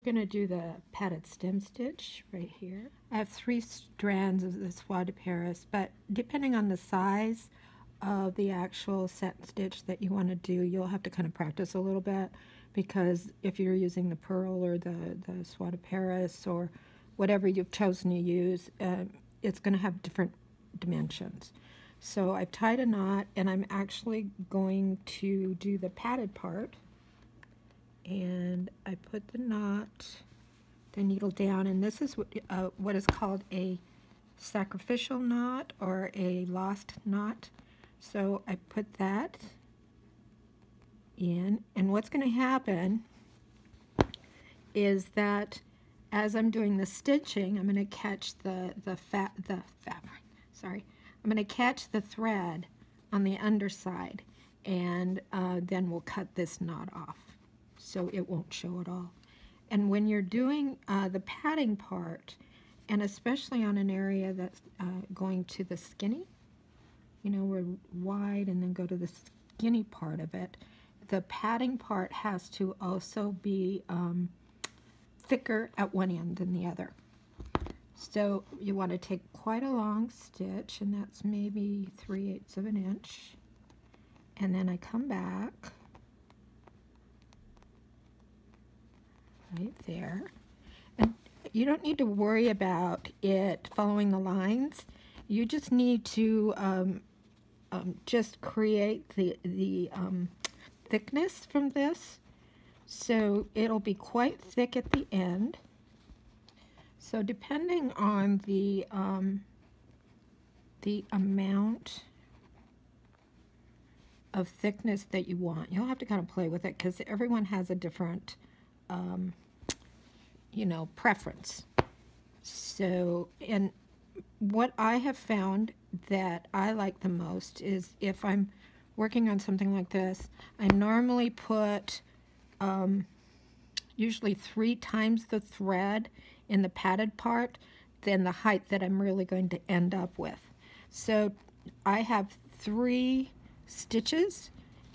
Going to do the padded stem stitch right here. I have 3 strands of the Soie de Paris, but depending on the size of the actual satin stitch that you want to do, you'll have to kind of practice a little bit, because if you're using the pearl or the Soie de Paris or whatever you've chosen to use, it's going to have different dimensions. So I've tied a knot, and I'm actually going to do the padded part. And I put the needle down, and this is what is called a sacrificial knot or a lost knot. So I put that in, and what's going to happen is that as I'm doing the stitching, I'm going to catch the fabric. Sorry, I'm going to catch the thread on the underside, and then we'll cut this knot off, so it won't show at all. And when you're doing the padding part, and especially on an area that's going to the skinny, you know, we're wide and then go to the skinny part of it, the padding part has to also be thicker at one end than the other. So you want to take quite a long stitch, and that's maybe 3/8 of an inch, and then I come back right there. And you don't need to worry about it following the lines. You just need to just create the thickness from this, so it'll be quite thick at the end. So depending on the amount of thickness that you want, you'll have to kind of play with it, because everyone has a different you know, preference. So, and what I have found that I like the most is, if I'm working on something like this, I normally put usually 3 times the thread in the padded part than the height that I'm really going to end up with. So I have 3 stitches,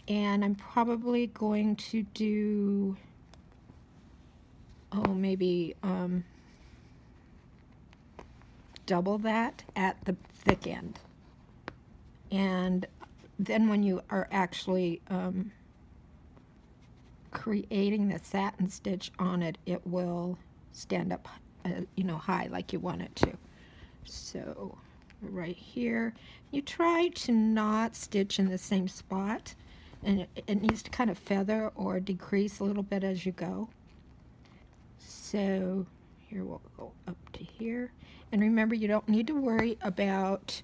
and I'm probably going to do, oh, maybe double that at the thick end. And then when you are actually creating the satin stitch on it, it will stand up you know, high like you want it to. So right here, you try to not stitch in the same spot, and it needs to kind of feather or decrease a little bit as you go. So here we'll go up to here, and remember, you don't need to worry about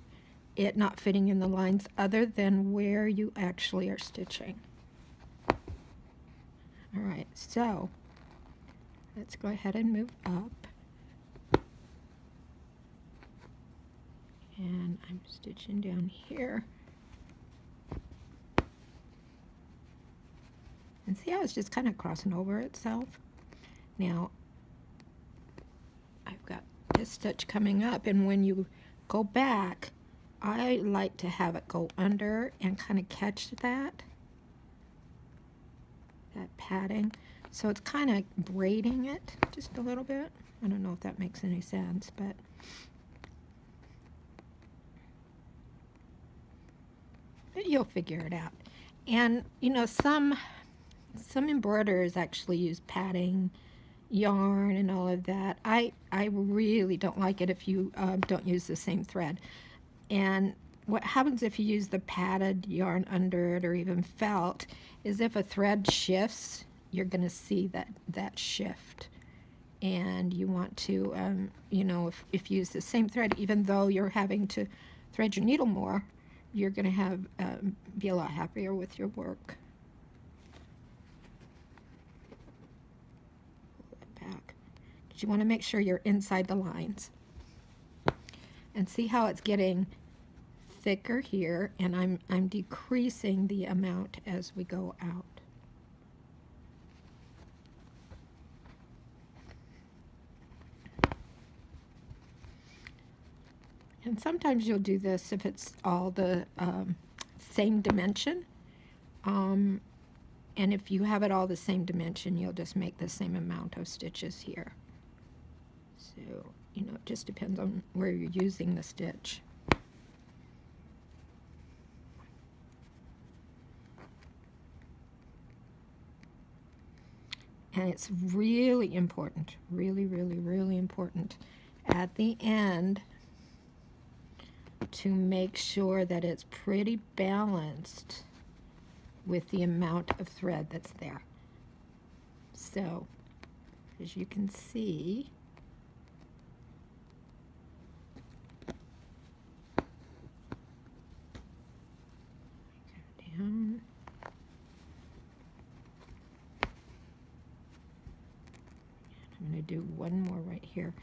it not fitting in the lines other than where you actually are stitching. All right, so let's go ahead and move up, and I'm stitching down here, and see how it's just kind of crossing over itself. Now I've got this stitch coming up, and when you go back, I like to have it go under and kind of catch that padding, so it's kind of braiding it just a little bit. I don't know if that makes any sense, but you'll figure it out. And you know, some embroiderers actually use padding yarn and all of that. I really don't like it if you don't use the same thread. And what happens if you use the padded yarn under it, or even felt, is if a thread shifts, you're going to see that shift. And you want to, you know, if you use the same thread, even though you're having to thread your needle more, you're going to have be a lot happier with your work. Pull that back, because you want to make sure you're inside the lines. And see how it's getting thicker here, and I'm decreasing the amount as we go out. And sometimes you'll do this if it's all the same dimension. And if you have it all the same dimension, you'll just make the same amount of stitches here. So, you know, it just depends on where you're using the stitch. And it's really important, really, really, really important at the end to make sure that it's pretty balanced with the amount of thread that's there. So, as you can see, go down. I'm going to do one more right here.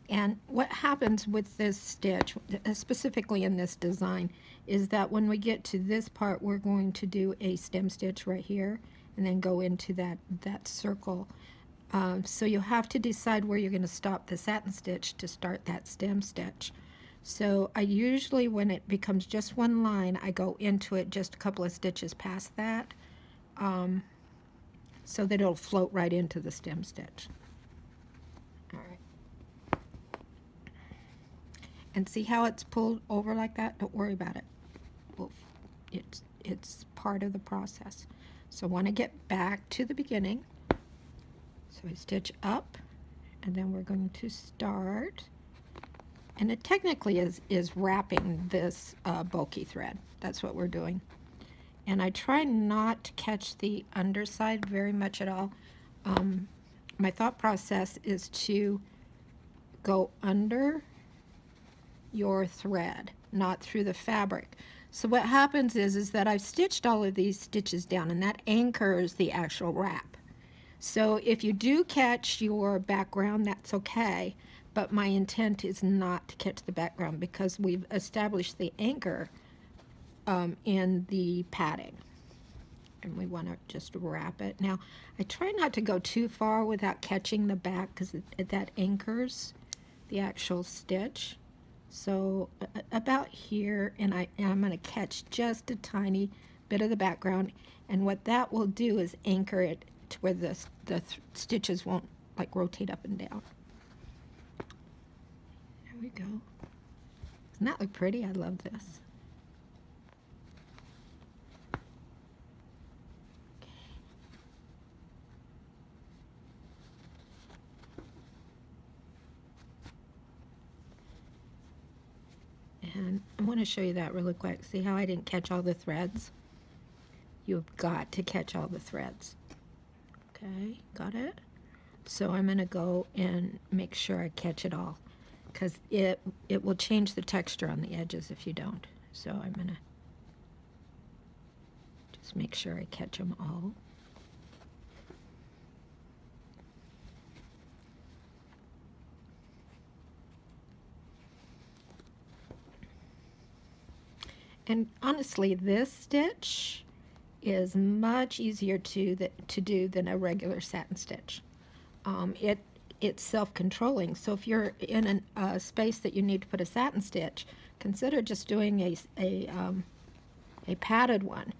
And what happens with this stitch, specifically in this design, is that when we get to this part, we're going to do a stem stitch right here and then go into that circle. So you'll have to decide where you're going to stop the satin stitch to start that stem stitch. So I usually, when it becomes just one line, I go into it just a couple of stitches past that, so that it'll float right into the stem stitch. All right. And see how it's pulled over like that? Don't worry about it. Well, it's part of the process. So I want to get back to the beginning. So I stitch up, and then we're going to start. And it technically is wrapping this bulky thread. That's what we're doing. And I try not to catch the underside very much at all. My thought process is to go under your thread, not through the fabric. So what happens is that I've stitched all of these stitches down, and that anchors the actual wrap. So if you do catch your background, that's okay, but my intent is not to catch the background because we've established the anchor in the padding, and we want to just wrap it. Now, I try not to go too far without catching the back because that anchors the actual stitch. So about here, and I'm going to catch just a tiny bit of the background, and what that will do is anchor it to where the stitches won't like rotate up and down. There we go. Doesn't that look pretty? I love this. And I want to show you that really quick. See how I didn't catch all the threads? You've got to catch all the threads. Okay, got it? So I'm going to go and make sure I catch it all, because it will change the texture on the edges if you don't. So I'm going to just make sure I catch them all. And honestly, this stitch is much easier to do than a regular satin stitch. It's self-controlling, so if you're in a space that you need to put a satin stitch, consider just doing a padded one,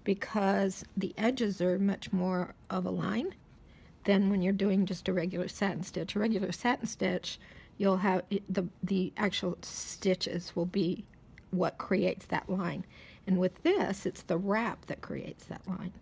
because the edges are much more of a line than when you're doing just a regular satin stitch. A regular satin stitch, you'll have the actual stitches will be what creates that line. And with this, it's the wrap that creates that line.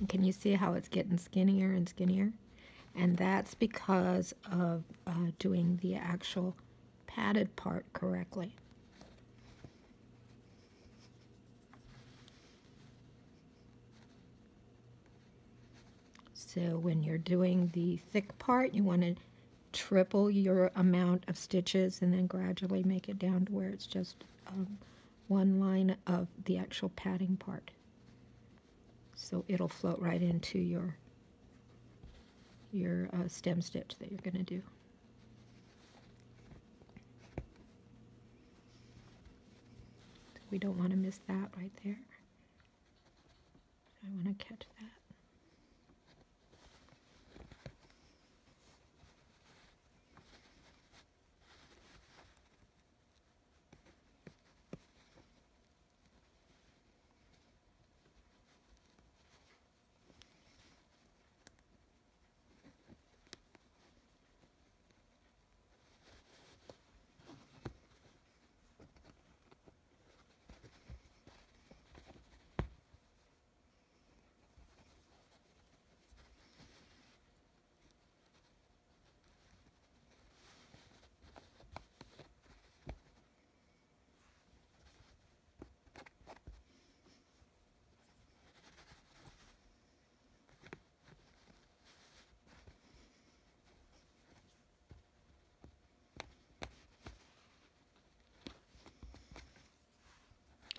Can you see how it's getting skinnier and skinnier? And that's because of doing the actual padded part correctly. So when you're doing the thick part, you want to triple your amount of stitches and then gradually make it down to where it's just one line of the actual padding part. So it'll float right into your stem stitch that you're going to do. We don't want to miss that right there. I want to catch that.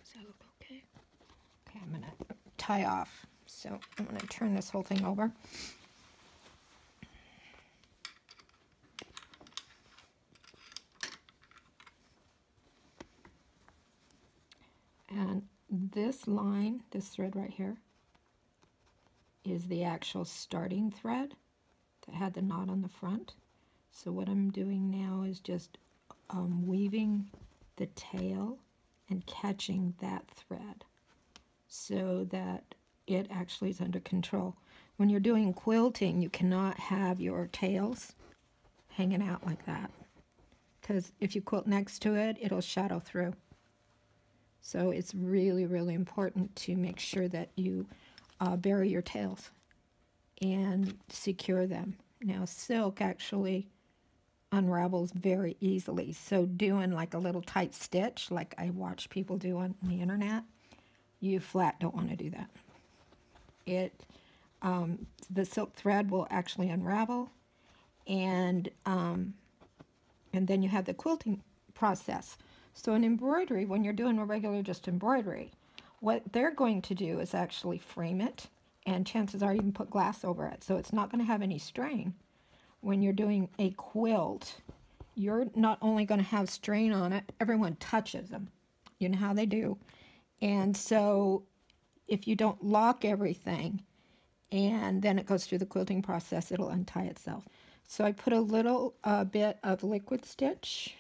Does that look okay? Okay, I'm going to tie off. So I'm going to turn this whole thing over. And this line, this thread right here, is the actual starting thread that had the knot on the front. So what I'm doing now is just weaving the tail and catching that thread so that it actually is under control. When you're doing quilting, you cannot have your tails hanging out like that, because if you quilt next to it, it'll shadow through. So it's really, really important to make sure that you bury your tails and secure them. Now, silk actually unravels very easily, so doing like a little tight stitch like I watch people do on the internet, you flat don't want to do that. The silk thread will actually unravel, and then you have the quilting process. So in embroidery, when you're doing a regular just embroidery, what they're going to do is actually frame it, and chances are even put glass over it, so it's not going to have any strain. When you're doing a quilt, you're not only going to have strain on it, everyone touches them. You know how they do. And so if you don't lock everything and then it goes through the quilting process, it'll untie itself. So I put a little bit of liquid stitch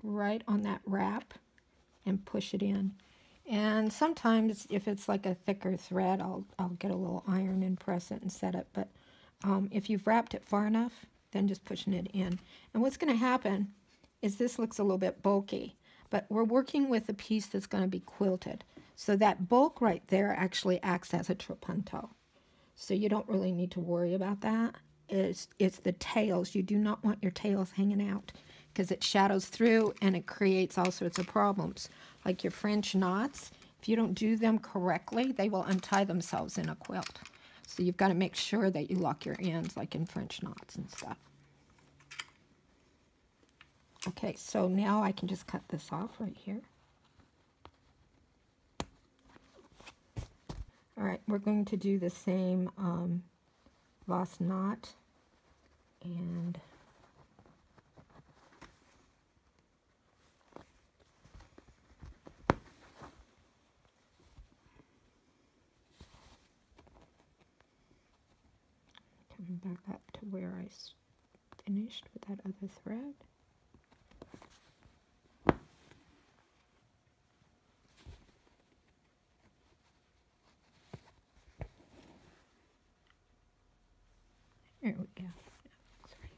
right on that wrap and push it in. And sometimes if it's like a thicker thread, I'll get a little iron and press it and set it. But if you've wrapped it far enough, then just pushing it in. And what's going to happen is this looks a little bit bulky, but we're working with a piece that's going to be quilted. So that bulk right there actually acts as a trapunto. So you don't really need to worry about that. It's the tails. You do not want your tails hanging out because it shadows through and it creates all sorts of problems. Like your French knots, if you don't do them correctly, they will untie themselves in a quilt. So you've got to make sure that you lock your ends like in French knots and stuff. Okay, so now I can just cut this off right here. All right, we're going to do the same Voss knot, and coming back up to where I finished with that other thread. There we go. That's right.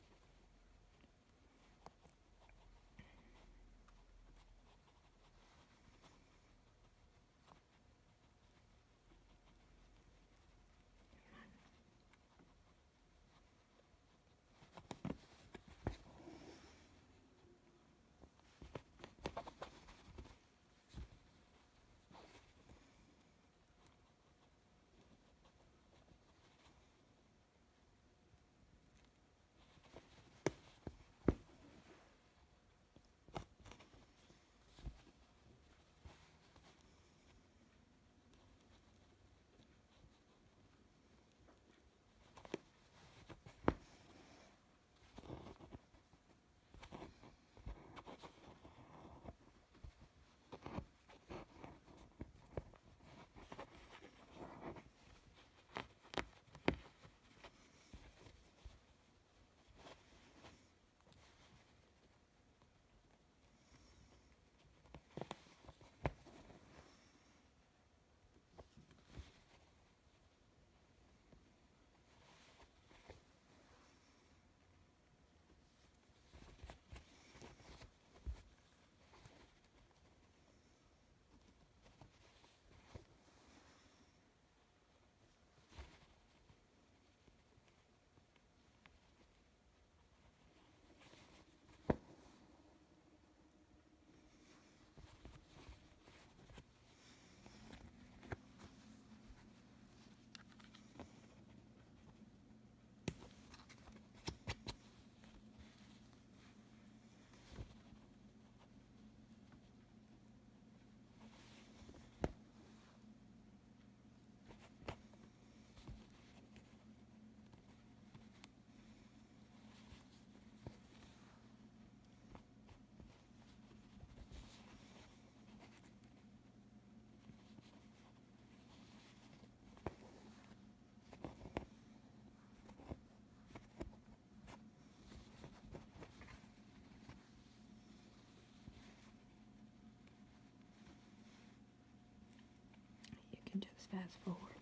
fast forward,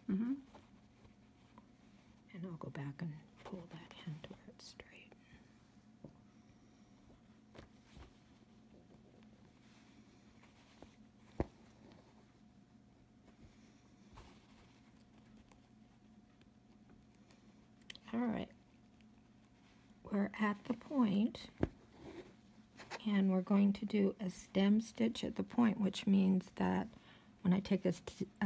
right? Mm-hmm. And I'll go back and pull that in to where it's straight. All right, we're at the point, and we're going to do a stem stitch at the point, which means that when I take a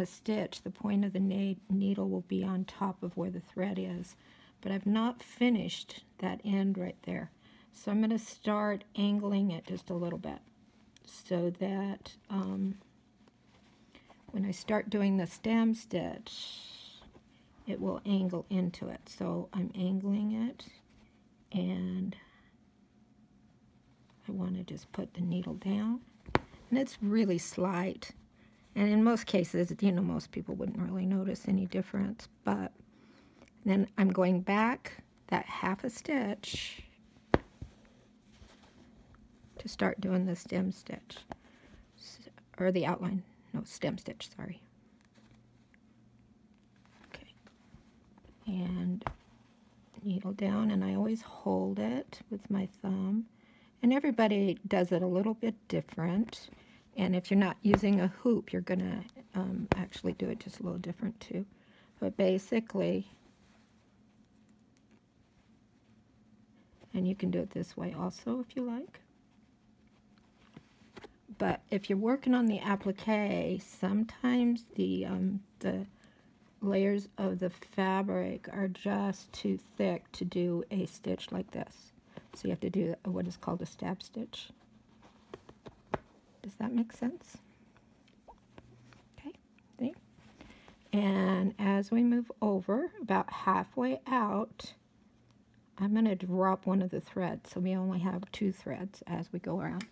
stitch, the point of the needle will be on top of where the thread is. But I've not finished that end right there. So I'm going to start angling it just a little bit so that when I start doing the stem stitch, it will angle into it. So I'm angling it, and I want to just put the needle down. And it's really slight. And in most cases, you know, most people wouldn't really notice any difference. But then I'm going back that half a stitch to start doing the stem stitch. Or the outline. No, stem stitch, sorry. And needle down, and I always hold it with my thumb, and everybody does it a little bit different, and if you're not using a hoop, you're gonna actually do it just a little different too. But basically, and you can do it this way also if you like, but if you're working on the applique, sometimes the layers of the fabric are just too thick to do a stitch like this. So you have to do what is called a stab stitch. Does that make sense? Okay, see? And as we move over, about halfway out, I'm going to drop one of the threads. So we only have 2 threads as we go around.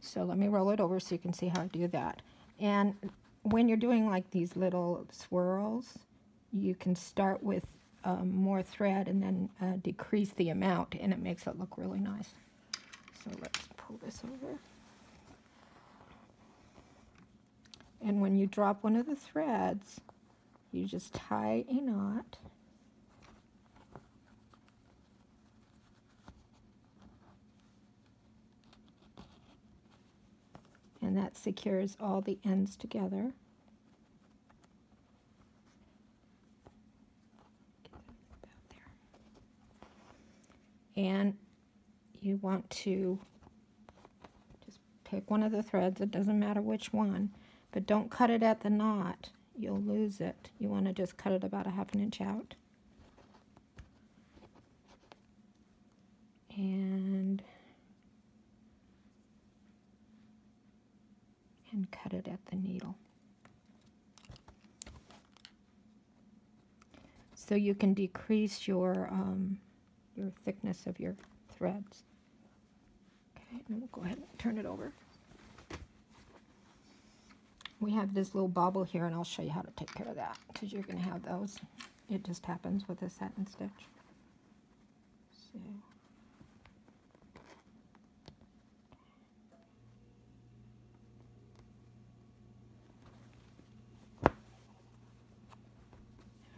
So let me roll it over so you can see how I do that. And when you're doing like these little swirls, you can start with more thread and then decrease the amount, and it makes it look really nice. So let's pull this over. And when you drop one of the threads, you just tie a knot. And that secures all the ends together. And you want to just pick one of the threads, it doesn't matter which one, but don't cut it at the knot, you'll lose it. You want to just cut it about 1/2 inch out. And cut it at the needle. So you can decrease your thickness of your threads. Okay, and we'll go ahead and turn it over. We have this little bobble here, and I'll show you how to take care of that, because you're going to have those. It just happens with a satin stitch. So.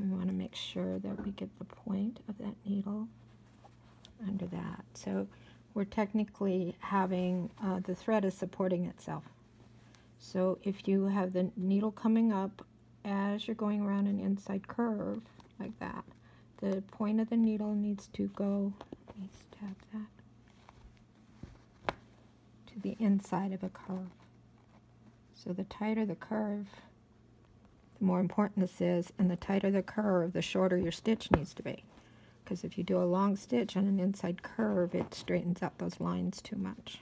We want to make sure that we get the point of that needle under that. So we're technically having, the thread is supporting itself. So if you have the needle coming up as you're going around an inside curve, like that, the point of the needle needs to go, let me stab that, to the inside of a curve. So the tighter the curve, the more important this is, and the tighter the curve, the shorter your stitch needs to be. Because if you do a long stitch on an inside curve, it straightens out those lines too much.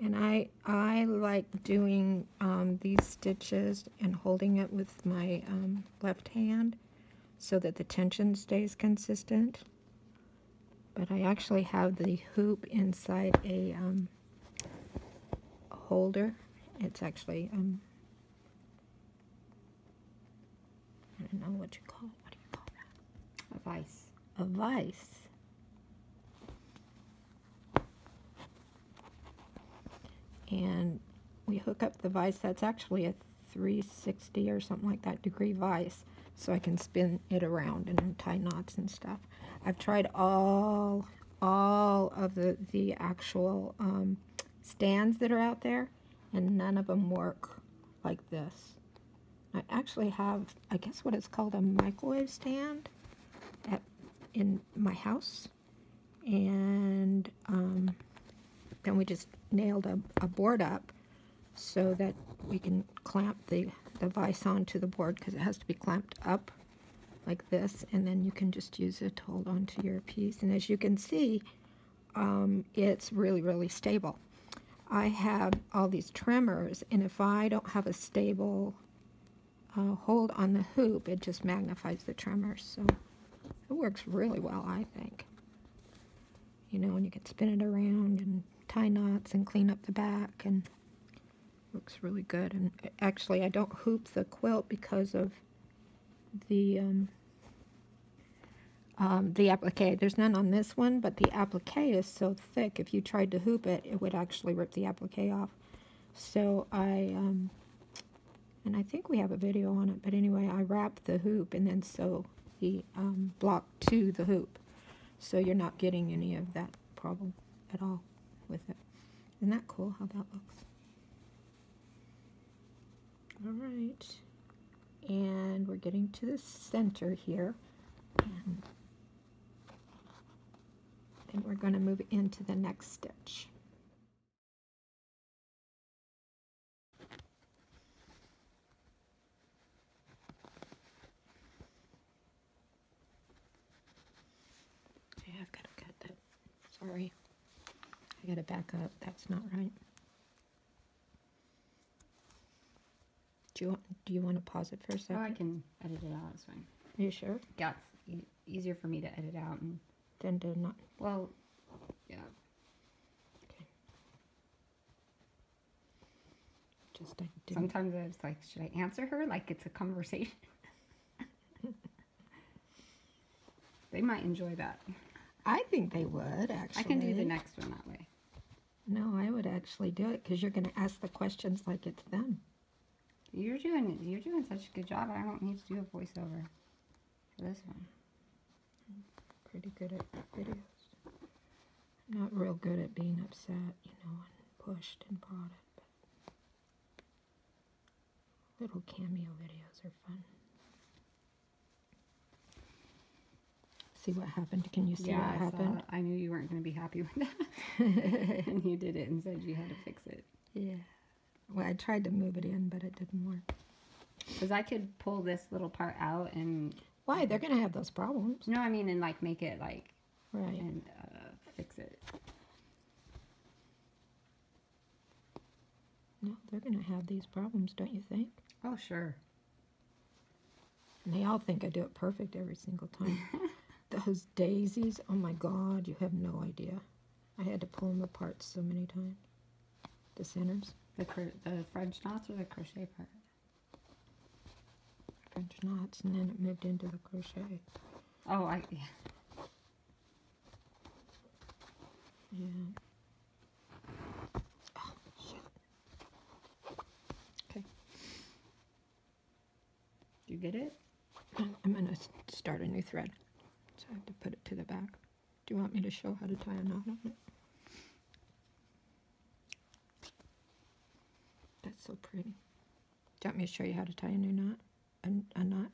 And I like doing these stitches and holding it with my left hand so that the tension stays consistent. But I actually have the hoop inside a holder, It's actually, I don't know what you call it. What do you call that? A vise. A vise. And we hook up the vise. That's actually a 360 or something like that degree vise, so I can spin it around and tie knots and stuff. I've tried all of the actual stands that are out there, and none of them work like this. I actually have, I guess what it's called, a microwave stand in my house, and then we just nailed a board up so that we can clamp the vise onto the board, because it has to be clamped up like this, and then you can just use it to hold onto your piece. And as you can see, it's really, really stable. I have all these tremors, and if I don't have a stable hold on the hoop, it just magnifies the tremors. So it works really well, I think. You know, and you can spin it around and tie knots and clean up the back, and looks really good. And actually, I don't hoop the quilt because of the applique. There's none on this one, but the applique is so thick, if you tried to hoop it, it would actually rip the applique off. So and I think we have a video on it, but anyway, I wrap the hoop and then sew the block to the hoop, so you're not getting any of that problem at all with it. Isn't that cool how that looks? All right, and we're getting to the center here, and then we're going to move into the next stitch. Okay, I've got to cut that. Sorry, I got to back up. That's not right. Do you want to pause it for a second? Oh, I can edit it out. It's fine. Are you sure? Yeah, it's easier for me to edit out. And Then to not. well, yeah. Okay. Just I didn't. Sometimes I was like, should I answer her like it's a conversation? They might enjoy that. I think they would actually. I can do the next one that way. No, I would actually do it, because you're going to ask the questions like it's them. You're doing such a good job. I don't need to do a voiceover for this one. Pretty good at videos. Not real good at being upset, you know, and pushed and prodded. But little cameo videos are fun. See what happened? Can you see what happened? I knew you weren't going to be happy with that. And you did it and said you had to fix it. Yeah. Well, I tried to move it in, but it didn't work. Because I could pull this little part out and... Why? They're going to have those problems. No, I mean, and like make it like... Right. And fix it. No, they're going to have these problems, don't you think? Oh, sure. And they all think I do it perfect every single time. Those daisies, oh my God, you have no idea. I had to pull them apart so many times. The centers. The French knots or the crochet part? French knots, and then it moved into the crochet. Oh, yeah. Yeah. Oh, shit. Okay. You get it? I'm going to start a new thread. So I have to put it to the back. Do you want me to show how to tie a knot on it? That's so pretty. Do you want me to show you how to tie a new knot? A knot?